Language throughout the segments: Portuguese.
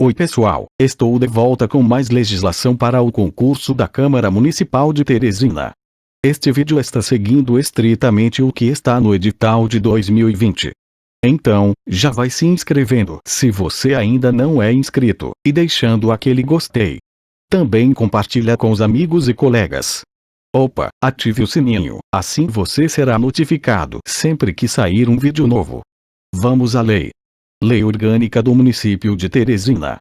Oi pessoal, estou de volta com mais legislação para o concurso da Câmara Municipal de Teresina. Este vídeo está seguindo estritamente o que está no edital de 2020. Então, já vai se inscrevendo se você ainda não é inscrito, e deixando aquele gostei. Também compartilha com os amigos e colegas. Opa, ative o sininho, assim você será notificado sempre que sair um vídeo novo. Vamos à lei. Lei Orgânica do Município de Teresina.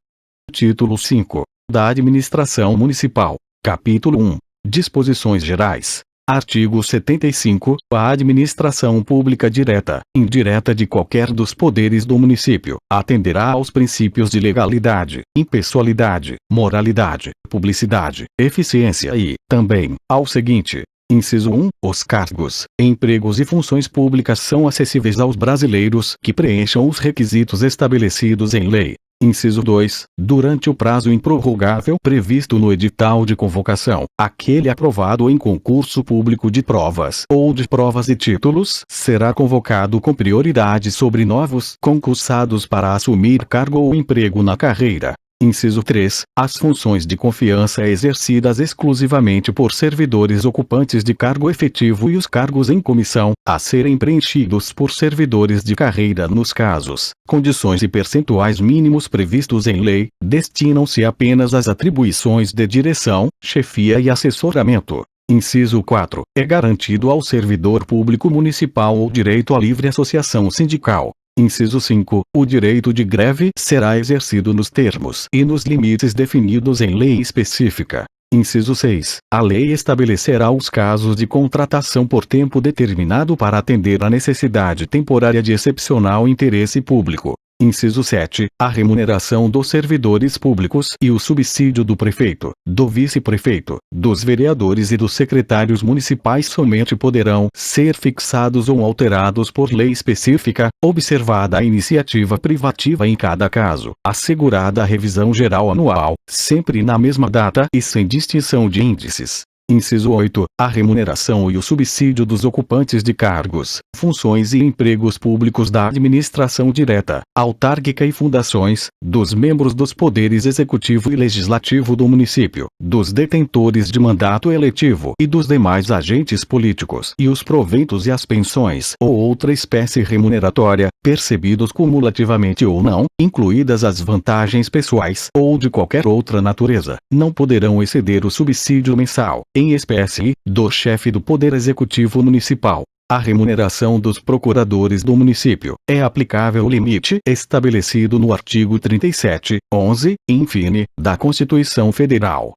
Título 5. Da Administração Municipal. Capítulo 1. Disposições Gerais. Artigo 75. A administração pública direta, indireta de qualquer dos poderes do município, atenderá aos princípios de legalidade, impessoalidade, moralidade, publicidade, eficiência e, também, ao seguinte. Inciso 1. Os cargos, empregos e funções públicas são acessíveis aos brasileiros que preencham os requisitos estabelecidos em lei. Inciso 2. Durante o prazo improrrogável previsto no edital de convocação, aquele aprovado em concurso público de provas ou de provas e títulos será convocado com prioridade sobre novos concursados para assumir cargo ou emprego na carreira. Inciso 3. As funções de confiança exercidas exclusivamente por servidores ocupantes de cargo efetivo e os cargos em comissão, a serem preenchidos por servidores de carreira nos casos, condições e percentuais mínimos previstos em lei, destinam-se apenas às atribuições de direção, chefia e assessoramento. Inciso 4. É garantido ao servidor público municipal o direito à livre associação sindical. Inciso 5. O direito de greve será exercido nos termos e nos limites definidos em lei específica. Inciso 6. A lei estabelecerá os casos de contratação por tempo determinado para atender à necessidade temporária de excepcional interesse público. Inciso 7. A remuneração dos servidores públicos e o subsídio do prefeito, do vice-prefeito, dos vereadores e dos secretários municipais somente poderão ser fixados ou alterados por lei específica, observada a iniciativa privativa em cada caso, assegurada a revisão geral anual, sempre na mesma data e sem distinção de índices. Inciso 8. A remuneração e o subsídio dos ocupantes de cargos, funções e empregos públicos da administração direta, autárquica e fundações, dos membros dos poderes executivo e legislativo do município, dos detentores de mandato eletivo e dos demais agentes políticos e os proventos e as pensões ou outra espécie remuneratória, percebidos cumulativamente ou não, incluídas as vantagens pessoais ou de qualquer outra natureza, não poderão exceder o subsídio mensal, em espécie, do chefe do Poder Executivo Municipal. A remuneração dos procuradores do município é aplicável o limite estabelecido no artigo 37, 11, infine, da Constituição Federal.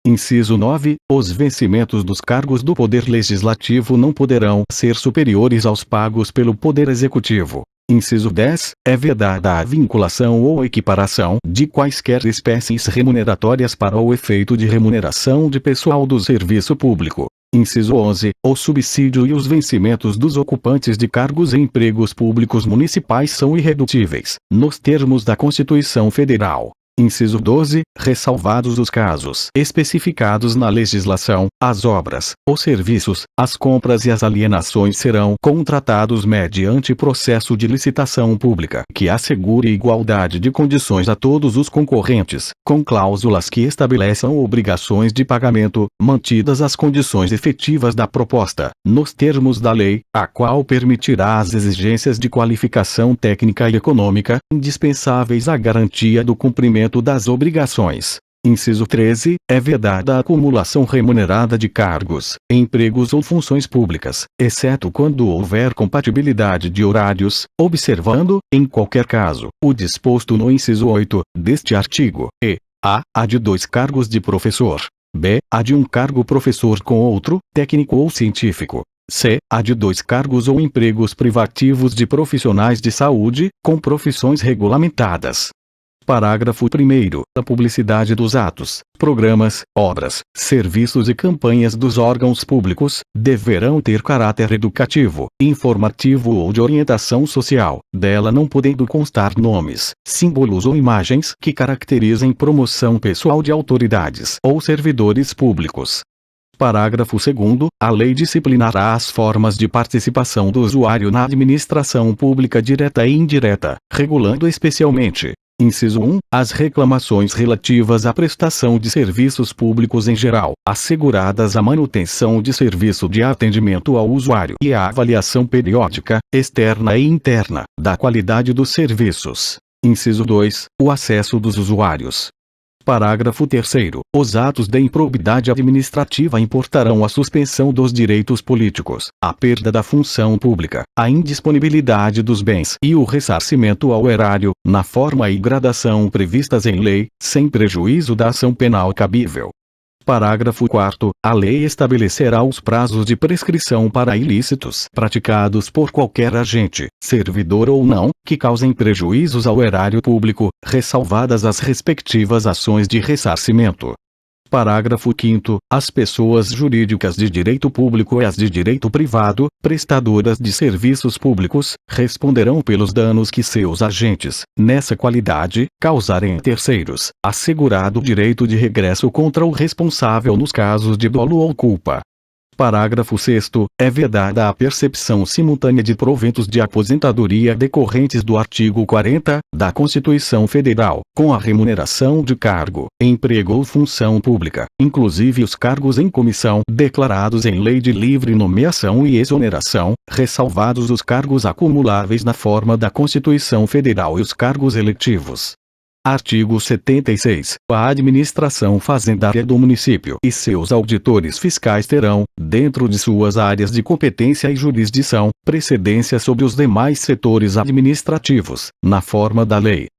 Inciso 9. Os vencimentos dos cargos do Poder Legislativo não poderão ser superiores aos pagos pelo Poder Executivo. Inciso 10. É vedada a vinculação ou equiparação de quaisquer espécies remuneratórias para o efeito de remuneração de pessoal do serviço público. Inciso 11. O subsídio e os vencimentos dos ocupantes de cargos em empregos públicos municipais são irredutíveis, nos termos da Constituição Federal. Inciso 12. Ressalvados os casos especificados na legislação, as obras, os serviços, as compras e as alienações serão contratados mediante processo de licitação pública que assegure igualdade de condições a todos os concorrentes, com cláusulas que estabeleçam obrigações de pagamento, mantidas as condições efetivas da proposta, nos termos da lei, a qual permitirá as exigências de qualificação técnica e econômica, indispensáveis à garantia do cumprimento das obrigações. Inciso 13. É vedada a acumulação remunerada de cargos, empregos ou funções públicas, exceto quando houver compatibilidade de horários, observando, em qualquer caso, o disposto no inciso 8, deste artigo, e a de 2 cargos de professor, b. a de um cargo professor com outro, técnico ou científico, c. a de 2 cargos ou empregos privativos de profissionais de saúde, com profissões regulamentadas. Parágrafo 1º. A publicidade dos atos, programas, obras, serviços e campanhas dos órgãos públicos deverão ter caráter educativo, informativo ou de orientação social, dela não podendo constar nomes, símbolos ou imagens que caracterizem promoção pessoal de autoridades ou servidores públicos. Parágrafo 2º. A lei disciplinará as formas de participação do usuário na administração pública direta e indireta, regulando especialmente: inciso 1. As reclamações relativas à prestação de serviços públicos em geral, asseguradas a manutenção de serviço de atendimento ao usuário e a avaliação periódica, externa e interna, da qualidade dos serviços. Inciso 2. O acesso dos usuários. Parágrafo 3º. Os atos de improbidade administrativa importarão a suspensão dos direitos políticos, a perda da função pública, a indisponibilidade dos bens e o ressarcimento ao erário, na forma e gradação previstas em lei, sem prejuízo da ação penal cabível. Parágrafo 4º. A lei estabelecerá os prazos de prescrição para ilícitos praticados por qualquer agente, servidor ou não, que causem prejuízos ao erário público, ressalvadas as respectivas ações de ressarcimento. Parágrafo 5º. As pessoas jurídicas de direito público e as de direito privado, prestadoras de serviços públicos, responderão pelos danos que seus agentes, nessa qualidade, causarem a terceiros, assegurado o direito de regresso contra o responsável nos casos de dolo ou culpa. Parágrafo 6º. É vedada a percepção simultânea de proventos de aposentadoria decorrentes do artigo 40 da Constituição Federal, com a remuneração de cargo, emprego ou função pública, inclusive os cargos em comissão declarados em lei de livre nomeação e exoneração, ressalvados os cargos acumuláveis na forma da Constituição Federal e os cargos eletivos. Artigo 76. A administração fazendária do município e seus auditores fiscais terão, dentro de suas áreas de competência e jurisdição, precedência sobre os demais setores administrativos, na forma da lei.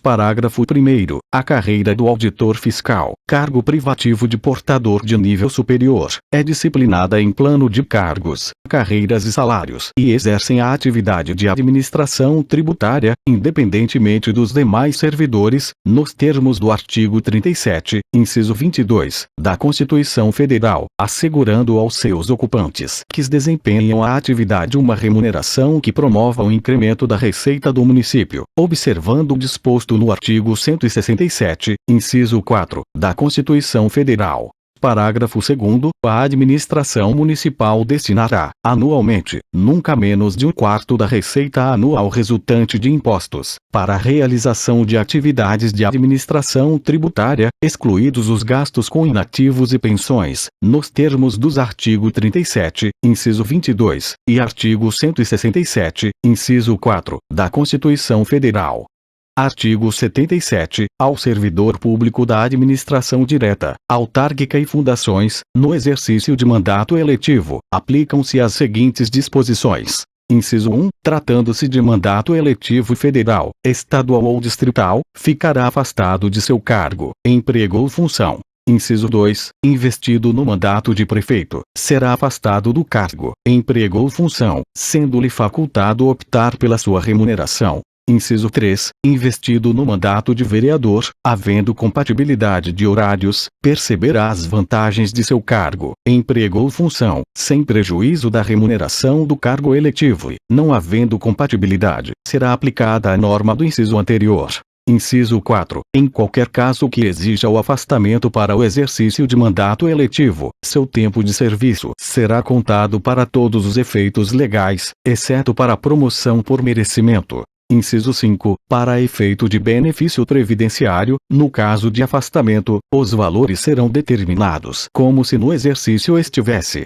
Parágrafo 1º. A carreira do auditor fiscal, cargo privativo de portador de nível superior, é disciplinada em plano de cargos, carreiras e salários e exercem a atividade de administração tributária, independentemente dos demais servidores, nos termos do artigo 37, inciso 22, da Constituição Federal, assegurando aos seus ocupantes que desempenham a atividade uma remuneração que promova o incremento da receita do município, observando o disposto no artigo 167, inciso 4, da Constituição Federal. Parágrafo 2º. A administração municipal destinará, anualmente, nunca menos de 1/4 da receita anual resultante de impostos, para a realização de atividades de administração tributária, excluídos os gastos com inativos e pensões, nos termos dos artigo 37, inciso 22, e artigo 167, inciso 4, da Constituição Federal. Artigo 77. Ao servidor público da administração direta, autárquica e fundações, no exercício de mandato eletivo, aplicam-se as seguintes disposições. Inciso 1. Tratando-se de mandato eletivo federal, estadual ou distrital, ficará afastado de seu cargo, emprego ou função. Inciso 2. Investido no mandato de prefeito, será afastado do cargo, emprego ou função, sendo-lhe facultado optar pela sua remuneração. Inciso 3. Investido no mandato de vereador, havendo compatibilidade de horários, perceberá as vantagens de seu cargo, emprego ou função, sem prejuízo da remuneração do cargo eletivo e, não havendo compatibilidade, será aplicada a norma do inciso anterior. Inciso 4. Em qualquer caso que exija o afastamento para o exercício de mandato eletivo, seu tempo de serviço será contado para todos os efeitos legais, exceto para a promoção por merecimento. Inciso 5. Para efeito de benefício previdenciário, no caso de afastamento, os valores serão determinados como se no exercício estivesse.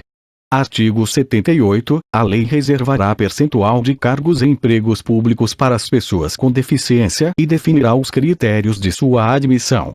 Artigo 78. A lei reservará percentual de cargos e empregos públicos para as pessoas com deficiência e definirá os critérios de sua admissão.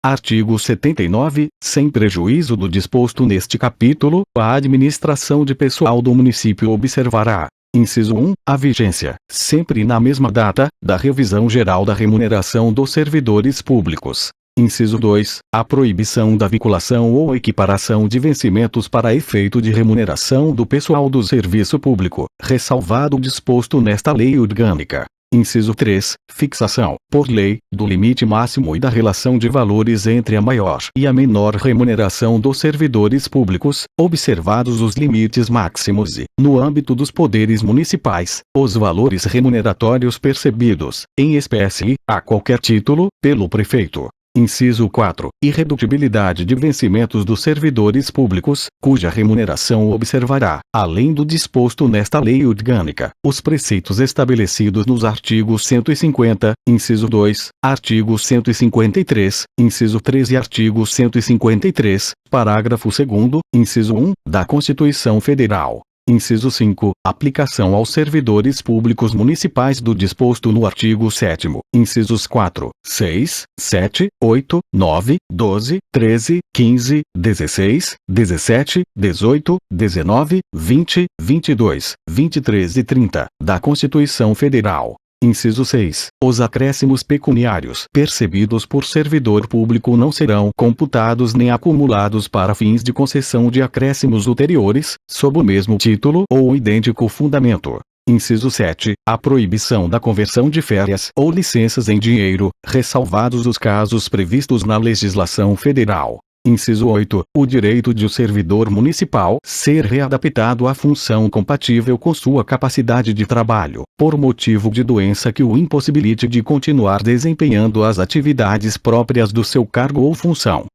Artigo 79. Sem prejuízo do disposto neste capítulo, a administração de pessoal do município observará: inciso 1. A vigência, sempre na mesma data, da revisão geral da remuneração dos servidores públicos. Inciso 2. A proibição da vinculação ou equiparação de vencimentos para efeito de remuneração do pessoal do serviço público, ressalvado o disposto nesta lei orgânica. Inciso 3. Fixação, por lei, do limite máximo e da relação de valores entre a maior e a menor remuneração dos servidores públicos, observados os limites máximos e, no âmbito dos poderes municipais, os valores remuneratórios percebidos, em espécie e, a qualquer título, pelo prefeito. Inciso 4. Irredutibilidade de vencimentos dos servidores públicos, cuja remuneração observará, além do disposto nesta lei orgânica, os preceitos estabelecidos nos artigos 150, inciso 2, artigo 153, inciso 3 e artigo 153, parágrafo 2º, inciso 1, da Constituição Federal. Inciso 5. Aplicação aos servidores públicos municipais do disposto no artigo 7º, incisos 4, 6, 7, 8, 9, 12, 13, 15, 16, 17, 18, 19, 20, 22, 23 e 30, da Constituição Federal. Inciso 6. Os acréscimos pecuniários percebidos por servidor público não serão computados nem acumulados para fins de concessão de acréscimos ulteriores, sob o mesmo título ou idêntico fundamento. Inciso 7. A proibição da conversão de férias ou licenças em dinheiro, ressalvados os casos previstos na legislação federal. Inciso 8. O direito de o servidor municipal ser readaptado à função compatível com sua capacidade de trabalho, por motivo de doença que o impossibilite de continuar desempenhando as atividades próprias do seu cargo ou função.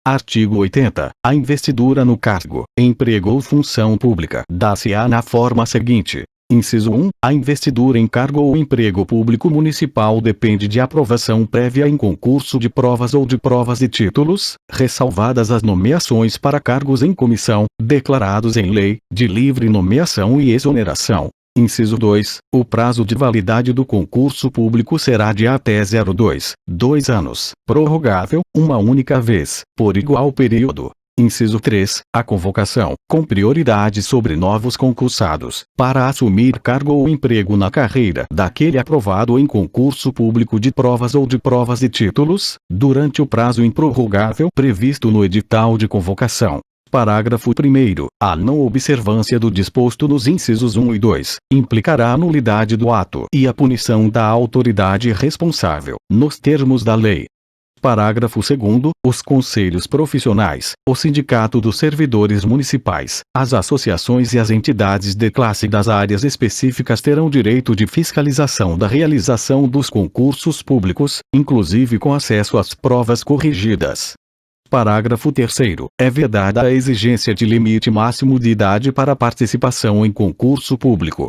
Artigo 80. A investidura no cargo, emprego ou função pública dá-se-á na forma seguinte. Inciso 1. A investidura em cargo ou emprego público municipal depende de aprovação prévia em concurso de provas ou de provas e títulos, ressalvadas as nomeações para cargos em comissão, declarados em lei, de livre nomeação e exoneração. Inciso 2. O prazo de validade do concurso público será de até 2 anos, prorrogável, uma única vez, por igual período. Inciso 3. A convocação, com prioridade sobre novos concursados, para assumir cargo ou emprego na carreira daquele aprovado em concurso público de provas ou de provas e títulos, durante o prazo improrrogável previsto no edital de convocação. Parágrafo 1º. A não observância do disposto nos incisos 1 e 2 implicará a nulidade do ato e a punição da autoridade responsável, nos termos da lei. Parágrafo 2º. Os conselhos profissionais, o Sindicato dos Servidores Municipais, as associações e as entidades de classe das áreas específicas terão direito de fiscalização da realização dos concursos públicos, inclusive com acesso às provas corrigidas. Parágrafo 3º. É vedada a exigência de limite máximo de idade para participação em concurso público.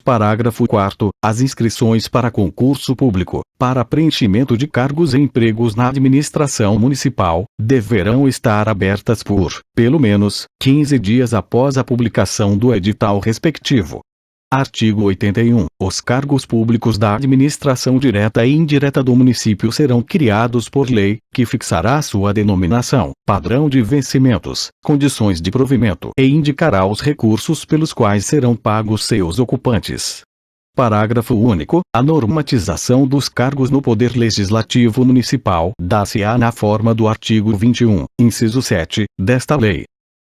Parágrafo 4º. As inscrições para concurso público, para preenchimento de cargos e empregos na administração municipal, deverão estar abertas por, pelo menos, 15 dias após a publicação do edital respectivo. Artigo 81. Os cargos públicos da administração direta e indireta do município serão criados por lei, que fixará sua denominação, padrão de vencimentos, condições de provimento e indicará os recursos pelos quais serão pagos seus ocupantes. Parágrafo único. A normatização dos cargos no Poder Legislativo Municipal dá-se-á na forma do artigo 21, inciso 7, desta lei.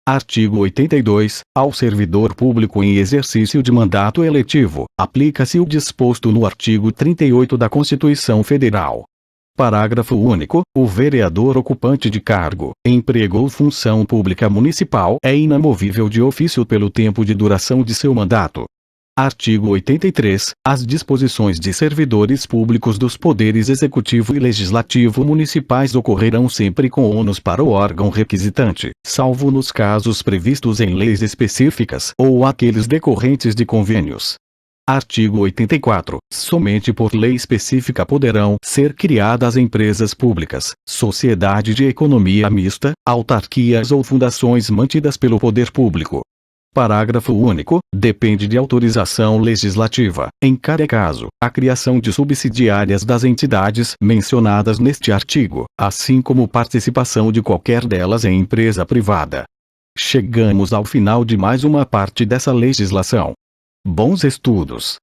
Artigo 82. Ao servidor público em exercício de mandato eletivo, aplica-se o disposto no artigo 38 da Constituição Federal. Parágrafo único. O vereador ocupante de cargo, emprego ou função pública municipal é inamovível de ofício pelo tempo de duração de seu mandato. Artigo 83. As disposições de servidores públicos dos poderes executivo e legislativo municipais ocorrerão sempre com ônus para o órgão requisitante, salvo nos casos previstos em leis específicas ou aqueles decorrentes de convênios. Artigo 84. Somente por lei específica poderão ser criadas empresas públicas, sociedade de economia mista, autarquias ou fundações mantidas pelo poder público. Parágrafo único. Depende de autorização legislativa, em cada caso, a criação de subsidiárias das entidades mencionadas neste artigo, assim como participação de qualquer delas em empresa privada. Chegamos ao final de mais uma parte dessa legislação. Bons estudos!